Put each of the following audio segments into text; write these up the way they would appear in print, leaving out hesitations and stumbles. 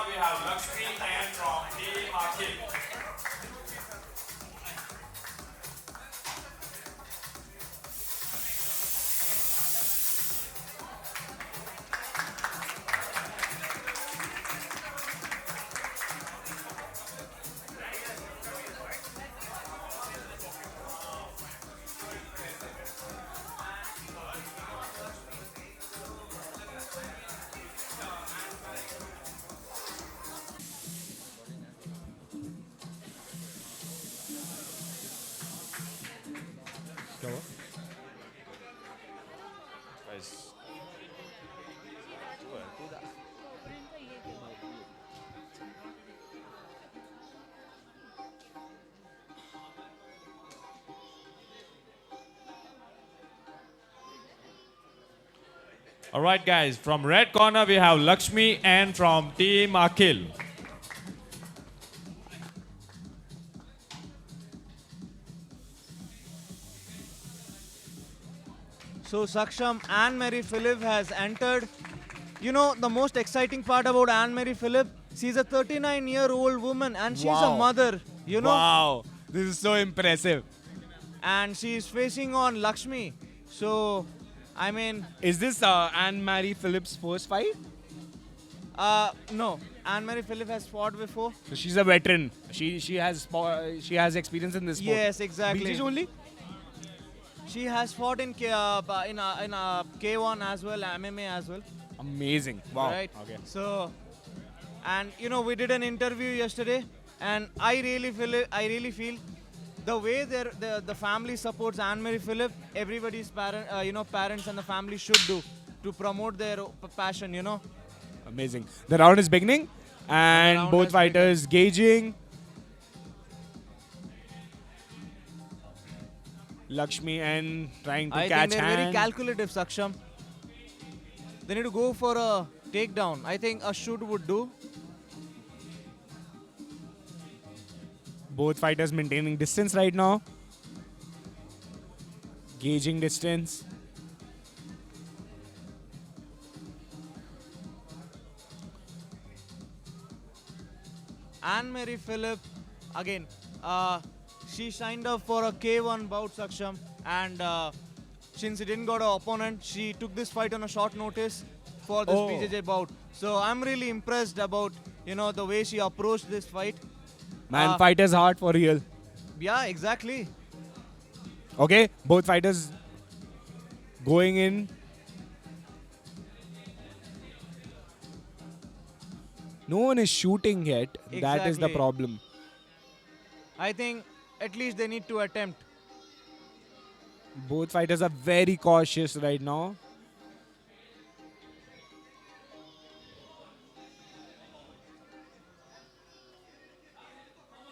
we have Lakshmi and from Team Akhil. क्या हुआ? Guys, all right, guys. From red corner, we have Lakshmi and from Team Akhil. So Saksham, Anne-Marie Philippe has entered. You know, the most exciting part about Anne-Marie Philippe, she's a 39-year-old woman and she's a Wow. mother, you know. Wow, this is so impressive. And she's facing on Lakshmi. So, I mean, Is this Anne-Marie Phillips' first fight? no. Anne-Marie Philippe has fought before. So she's a veteran. She has experience in this sport. Yes, exactly. BJJ only? She has fought in K1 as well, MMA as well. Amazing. Wow. Right. Okay. So, and you know, we did an interview yesterday, and I really feel the way the family supports Anne-Marie Philippe, everybody's parents and the family should do to promote their passion. You know. Amazing. The round is beginning, and round both has fighters gauging. Lakshmi and trying to I catch think they're very hand. calculative, Saksham. They need to go for a takedown. I think a shoot would do. Both fighters maintaining distance right now. Gauging distance. Anne-Marie Philippe, again, she signed up for a K1 bout, Saksham, and since she didn't got an opponent, she took this fight on a short notice for this Oh. BJJ bout. So I'm really impressed about the way she approached this fight. Man, Uh, fighter's heart for real. Yeah, exactly. Okay, both fighters going in. No one is shooting yet. That is the Exactly. problem. I think at least they need to attempt. Both fighters are very cautious right now.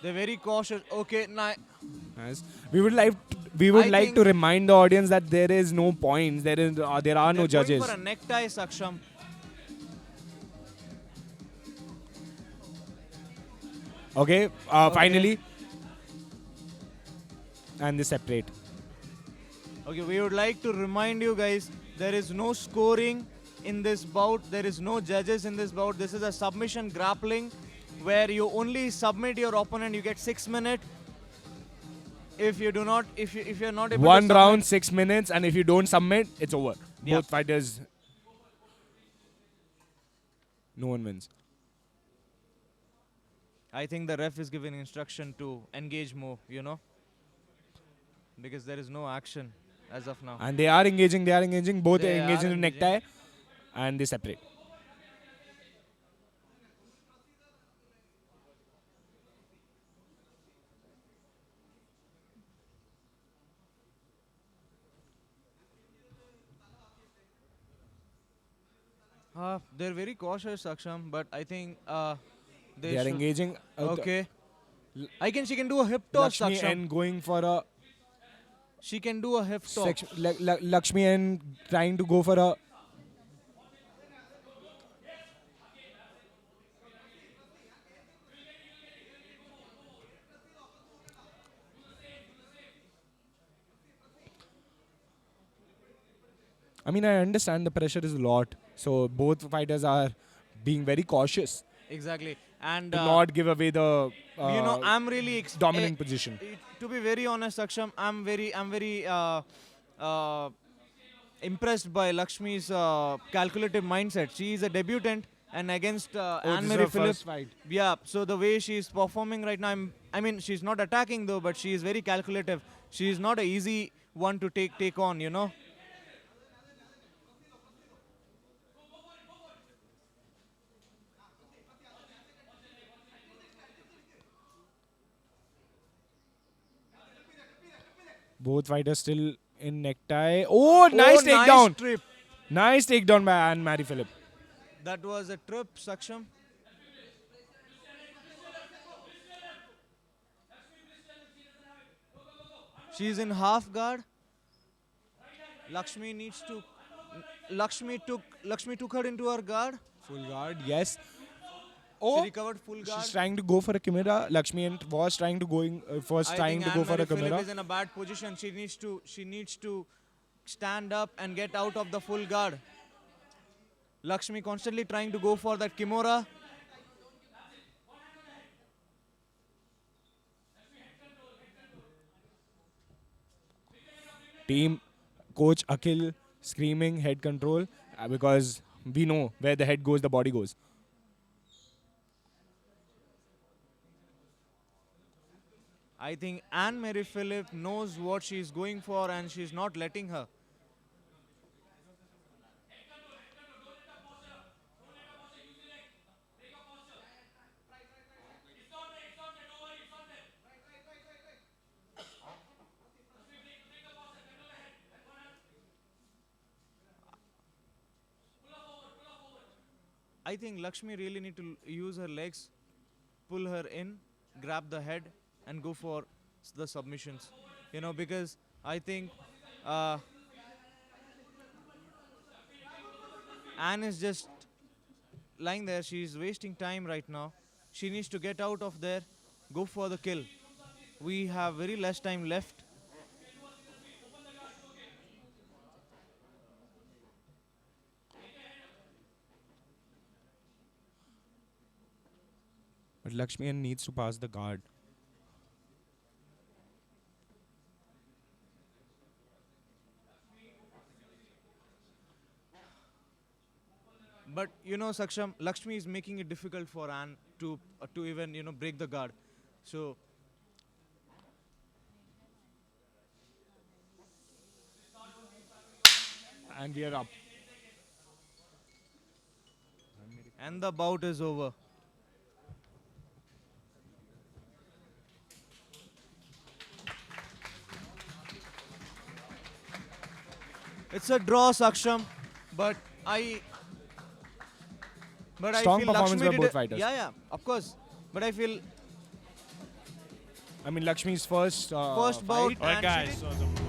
They're very cautious. Okay, now Yes. We would like to think- remind the audience that there is no points. There are no they're going judges. for a necktie, Saksham. Okay, Okay. finally. And they separate. Okay, we would like to remind you guys there is no scoring in this bout. There is no judges in this bout. This is a submission grappling where you only submit your opponent. You get 6 minutes. If you do not, if you're not able One to round, 6 minutes, and if you don't submit, it's over. Yeah. Both fighters. No one wins. I think the ref is giving instruction to engage more. Because there is no action as of now. And they are engaging. Both They are engaging are in necktie, and they separate. They're very cautious, Saksham, but I think They are should- engaging. Okay. She can do a hip toss, Lakshmi Saksham. and going for a She can do a hip toss. Lakshmi and trying to go for a. I mean, I understand the pressure is a lot. So both fighters are being very cautious. Exactly. And to not give away the I'm really dominant position. To be very honest, Aksham, I'm very uh, impressed by Lakshmi's calculative mindset. She is a debutant, and against Oh, this is Anne-Marie her Philip. first fight. Yeah. So the way she is performing right now, I mean, she's not attacking though, but she is very calculative. She is not an easy one to take on. You know. Both fighters still in necktie. Oh, nice Nice takedown. trip. Nice takedown by Anne-Marie Philip. That was a trip, Saksham. She's in half guard. Lakshmi needs to. Lakshmi took her into her guard. Full guard, yes. She Oh, recovered full guard. she's trying to go for a Kimura. Lakshmi was trying to go for a Philip Kimura. is in a bad position. She needs to stand up and get out of the full guard. Lakshmi constantly trying to go for that Kimura. Team coach Akhil screaming head control because we know where the head goes, the body goes. I think Anne-Marie Philip knows what she's going for and she's not letting her. I think Lakshmi really need to use her legs, pull her in, grab the head, and go for the submissions. You know, because I think uh, Anne is just lying there. She's wasting time right now. She needs to get out of there, go for the kill. We have very less time left. But Lakshmi needs to pass the guard. But you know, Saksham, Lakshmi is making it difficult for Anne to even break the guard. So And we are up. and the bout is over. It's a draw, Saksham, but I. But Strong I feel performance Lakshmi by did both it- fighters. Yeah, of course. But I feel I mean, Lakshmi's first first bout. fight. All right, And she guys. did- So the